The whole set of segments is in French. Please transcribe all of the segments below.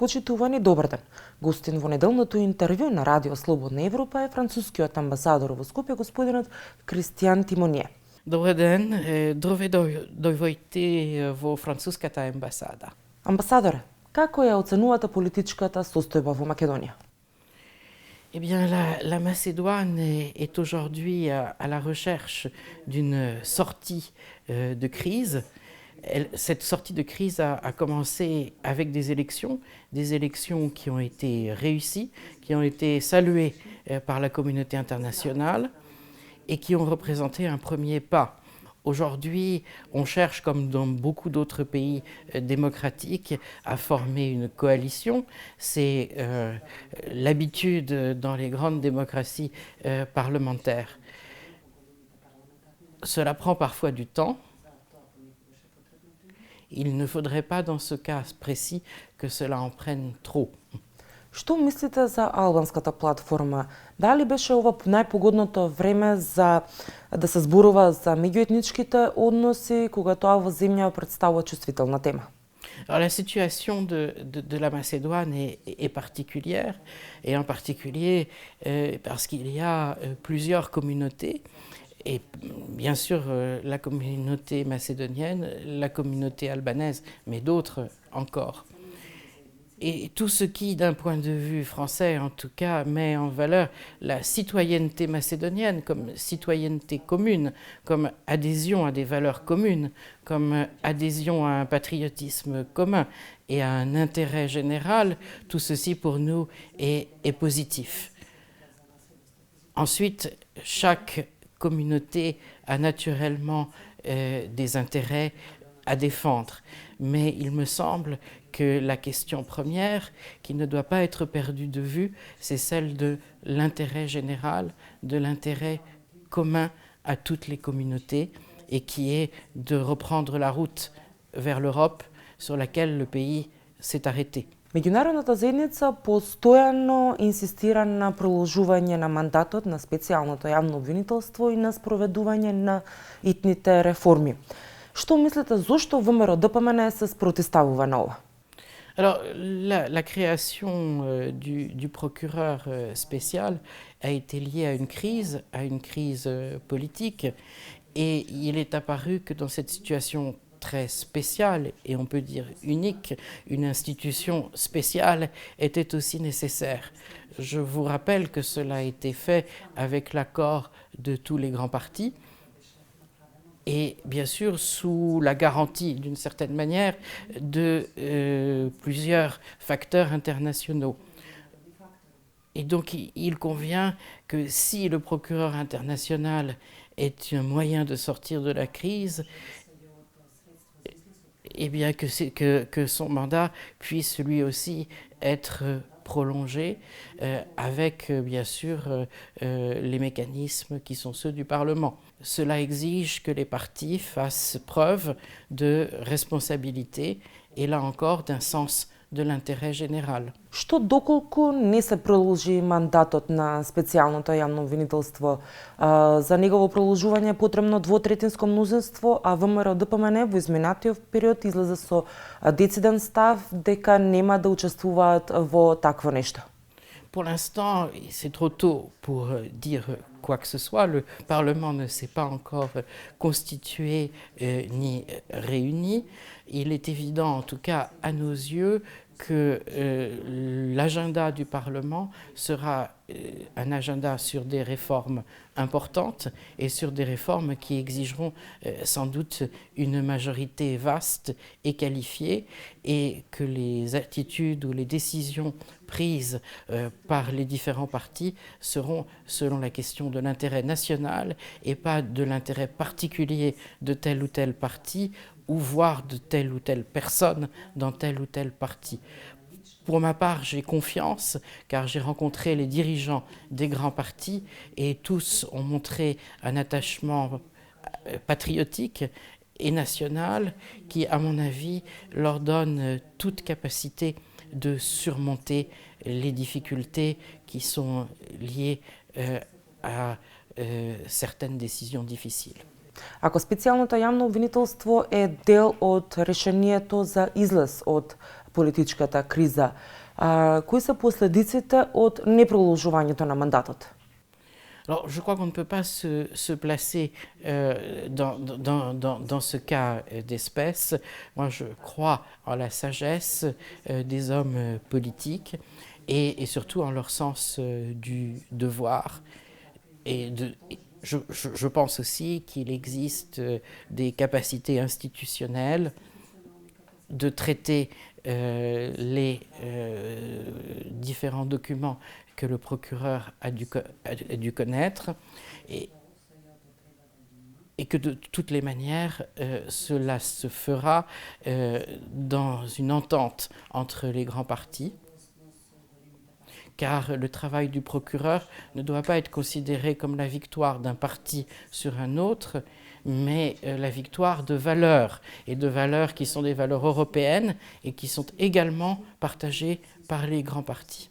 Почитувани, добар ден. Гостин во неделното интервју на Радио Слободна Европа е францускиот амбасадор во Скопје, господинот Кристијан Тимоние. Добар ден, здраве дојдовте во француската амбасада. Амбасадоре, како ја оценувате политичката состојба во Македонија? Eh bien, la Macédoine est aujourd'hui à la recherche d'une sortie de crise. Cette sortie de crise a commencé avec des élections qui ont été réussies, qui ont été saluées par la communauté internationale et qui ont représenté un premier pas. Aujourd'hui, on cherche, comme dans beaucoup d'autres pays démocratiques, à former une coalition. C'est l'habitude dans les grandes démocraties parlementaires. Cela prend parfois du temps. Il ne faudrait pas, dans ce cas précis, que cela en prenne trop. Што мислите за албанската платформа? Дали беше ова најпогодното време за да се зборува за меѓуетничките односи, кога тоа во земја представува чувствителна тема? Alors, la situation de la Macédoine est particulière, et en particulier parce qu'il y a plusieurs communautés. Et bien sûr, la communauté macédonienne, la communauté albanaise, mais d'autres encore. Et tout ce qui, d'un point de vue français en tout cas, met en valeur la citoyenneté macédonienne comme citoyenneté commune, comme adhésion à des valeurs communes, comme adhésion à un patriotisme commun et à un intérêt général, tout ceci pour nous est positif. Ensuite, chaque communauté a naturellement des intérêts à défendre, mais il me semble que la question première, qui ne doit pas être perdue de vue, c'est celle de l'intérêt général, de l'intérêt commun à toutes les communautés, et qui est de reprendre la route vers l'Europe sur laquelle le pays s'est arrêté. Меѓународната заедница постојано инсистира на продолжување на мандатот на специјалното јавно обвинителство и на спроведување на итните реформи. Што мислите, зошто ВМРО-ДПМН се спротивставува на ова? Alors, la création du procureur spécial a été liée à une crise politique, et il est apparu que dans cette situation très spéciale, et on peut dire unique, une institution spéciale était aussi nécessaire. Je vous rappelle que cela a été fait avec l'accord de tous les grands partis, et bien sûr sous la garantie, d'une certaine manière, de plusieurs facteurs internationaux. Et donc il convient que si le procureur international est un moyen de sortir de la crise, eh bien que son mandat puisse lui aussi être prolongé avec bien sûr les mécanismes qui sont ceux du Parlement. Cela exige que les partis fassent preuve de responsabilité et là encore d'un sens de l'intérêt général. Што доколку не се продолжи мандатот на специјалното јавно обвинителство, за негово продолжување е потребно двотретинско мнозинство, а ВМРО-ДПМН во изминатиот период излезе со дециден став дека нема да учествуваат во такво нешто. Pour l'instant, c'est trop tôt pour dire quoi que ce soit. Le Parlement ne s'est pas encore constitué ni réuni. Il est évident, en tout cas à nos yeux, que l'agenda du Parlement sera un agenda sur des réformes importantes et sur des réformes qui exigeront sans doute une majorité vaste et qualifiée, et que les attitudes ou les décisions prises par les différents partis seront selon la question de l'intérêt national et pas de l'intérêt particulier de tel ou tel parti, ou voire de telle ou telle personne dans tel ou tel parti. Pour ma part, j'ai confiance, car j'ai rencontré les dirigeants des grands partis et tous ont montré un attachement patriotique et national qui, à mon avis, leur donne toute capacité de surmonter les difficultés qui sont liées à certaines décisions difficiles. Ако специјалното јавно обвинителство е дел од решението за излез од политичката криза. Кои се последиците од непроложувањето на мандатот? Alors, je crois qu'on ne peut pas se placer dans ce cas d'espèce. Moi, je crois en la sagesse des hommes politiques et surtout en leur sens du devoir. Je pense aussi qu'il existe des capacités institutionnelles de traiter les différents documents que le procureur a dû connaître et que de toutes les manières, cela se fera dans une entente entre les grands partis, car le travail du procureur ne doit pas être considéré comme la victoire d'un parti sur un autre, mais la victoire de valeurs, et de valeurs qui sont des valeurs européennes et qui sont également partagées par les grands partis.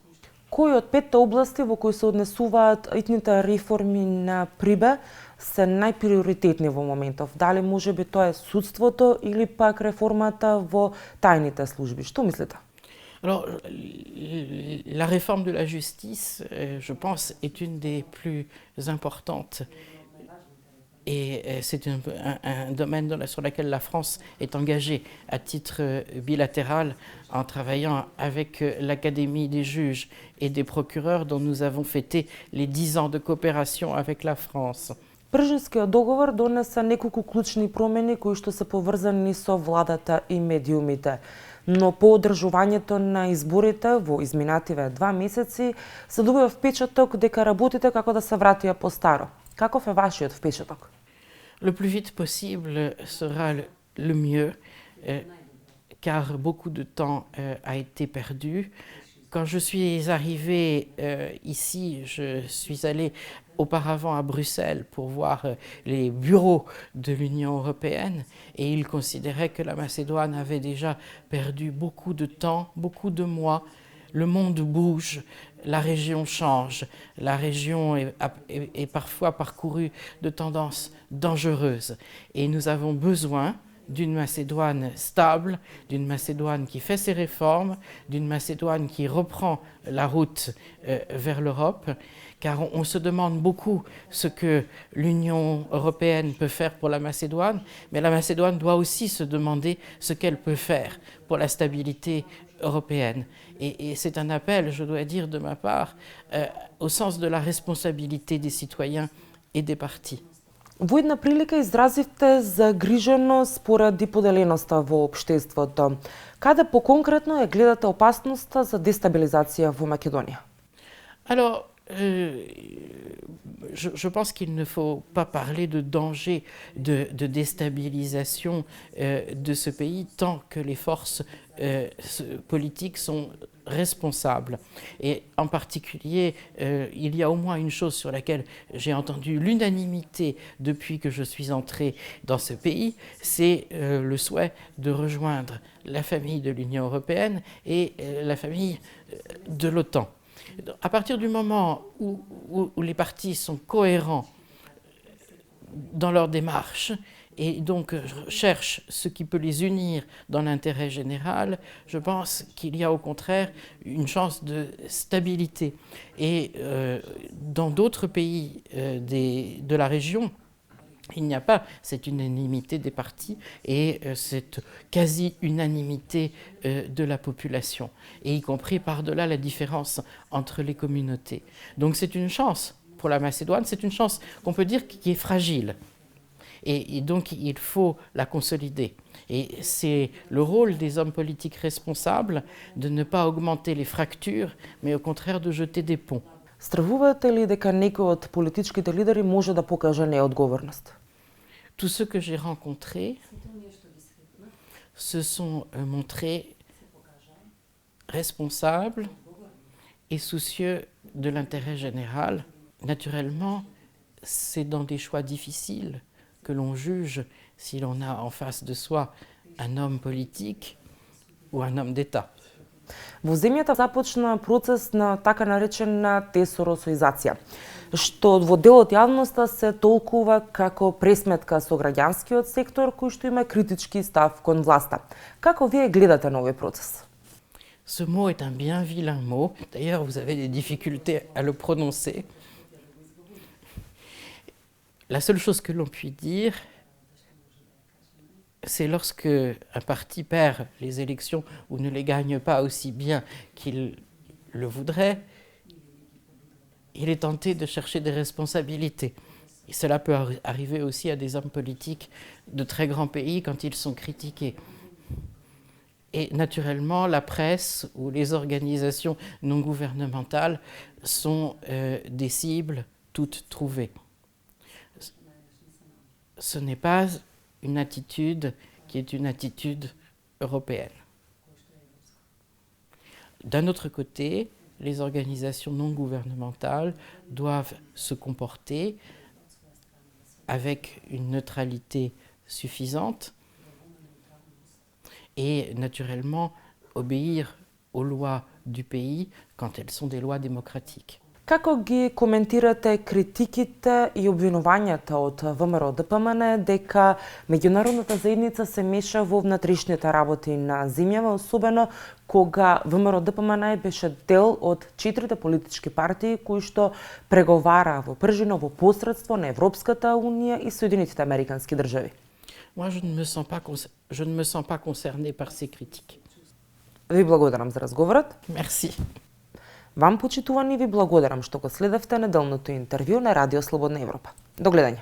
Кои од 5 области во кои се однесуваат итните реформи на Прибе се најприоритетни во моментов? Дали може би тоа е судството или пак реформата во тајните служби? Што мислите? Alors, la réforme de la justice, je pense, est une des plus importantes. Et c'est un domaine sur lequel la France est engagée à titre bilatéral en travaillant avec l'Académie des juges et des procureurs dont nous avons fêté les 10 ans de coopération avec la France. Пржинскиот договор донесе неколку клучни промени кои што се поврзани со владата и медиумите. Но по одржувањето на изборите во изминативе 2 месеци се добива впечаток дека работите како да се вратија по старо. Каков е вашиот впечаток? Le plus vite possible sera le mieux, car beaucoup de temps a été perdu. Quand je suis arrivée ici, je suis allée auparavant à Bruxelles pour voir les bureaux de l'Union européenne et ils considéraient que la Macédoine avait déjà perdu beaucoup de temps, beaucoup de mois. Le monde bouge, la région change, la région est parfois parcourue de tendances dangereuses et nous avons besoin d'une Macédoine stable, d'une Macédoine qui fait ses réformes, d'une Macédoine qui reprend la route vers l'Europe, car on se demande beaucoup ce que l'Union européenne peut faire pour la Macédoine, mais la Macédoine doit aussi se demander ce qu'elle peut faire pour la stabilité européenne. Et c'est un appel, je dois dire de ma part, au sens de la responsabilité des citoyens et des partis. Во една прилика изразивте загриженост поради поделеноста во општеството. Каде поконкретно ја гледате опасноста за дестабилизација во Македонија? Alors, je pense qu'il ne faut pas parler de danger de déstabilisation de ce pays tant que les forces politiques sont responsables. Et en particulier, il y a au moins une chose sur laquelle j'ai entendu l'unanimité depuis que je suis entrée dans ce pays, c'est le souhait de rejoindre la famille de l'Union européenne et la famille de l'OTAN. À partir du moment où les partis sont cohérents dans leur démarche et donc cherchent ce qui peut les unir dans l'intérêt général, je pense qu'il y a au contraire une chance de stabilité. Et dans d'autres pays de la région, il n'y a pas cette unanimité des partis et cette quasi-unanimité de la population, et y compris par-delà la différence entre les communautés. Donc c'est une chance pour la Macédoine, c'est une chance qu'on peut dire qui est fragile. Et donc il faut la consolider. Et c'est le rôle des hommes politiques responsables de ne pas augmenter les fractures, mais au contraire de jeter des ponts. Стравувате ли дека некој од политичките лидери може да покаже неодговорност? Tous ceux que j'ai rencontrés se sont montrés responsables et soucieux de l'intérêt général. Naturellement, c'est dans des choix difficiles que l'on juge si l'on a en face de soi un homme politique ou un homme d'État. Во земјата започна процес на така наречена тесоросоизација, што во дел од јавноста се толкува како пресметка со граѓанскиот сектор кој што има критички став кон власта. Како вие гледате на овој процес? Ce mot est un bien vilain mot. D'ailleurs, vous avez des difficultés à le prononcer. La seule chose que l'on puisse dire, c'est lorsque un parti perd les élections ou ne les gagne pas aussi bien qu'il le voudrait, il est tenté de chercher des responsabilités. Et cela peut arriver aussi à des hommes politiques de très grands pays quand ils sont critiqués. Et naturellement, la presse ou les organisations non gouvernementales sont des cibles toutes trouvées. Ce n'est pas une attitude qui est une attitude européenne. D'un autre côté, les organisations non gouvernementales doivent se comporter avec une neutralité suffisante et naturellement obéir aux lois du pays quand elles sont des lois démocratiques. Како ги коментирате критиките и обвинувањата од ВМРО-ДПМН дека меѓународната заедница се меша во внатрешните работи на земјава, особено кога ВМРО-ДПМН беше дел од 4 политички партии кои што преговараа во пржино во посредство на Европската унија и Соединетите американски држави? Moi, je ne me sens pas concernée par ces critiques. Ви благодарам за разговорот. Merci. Вам, почитувани, ви благодарам што го следевте неделното интервју на Радио Слободна Европа. До гледање.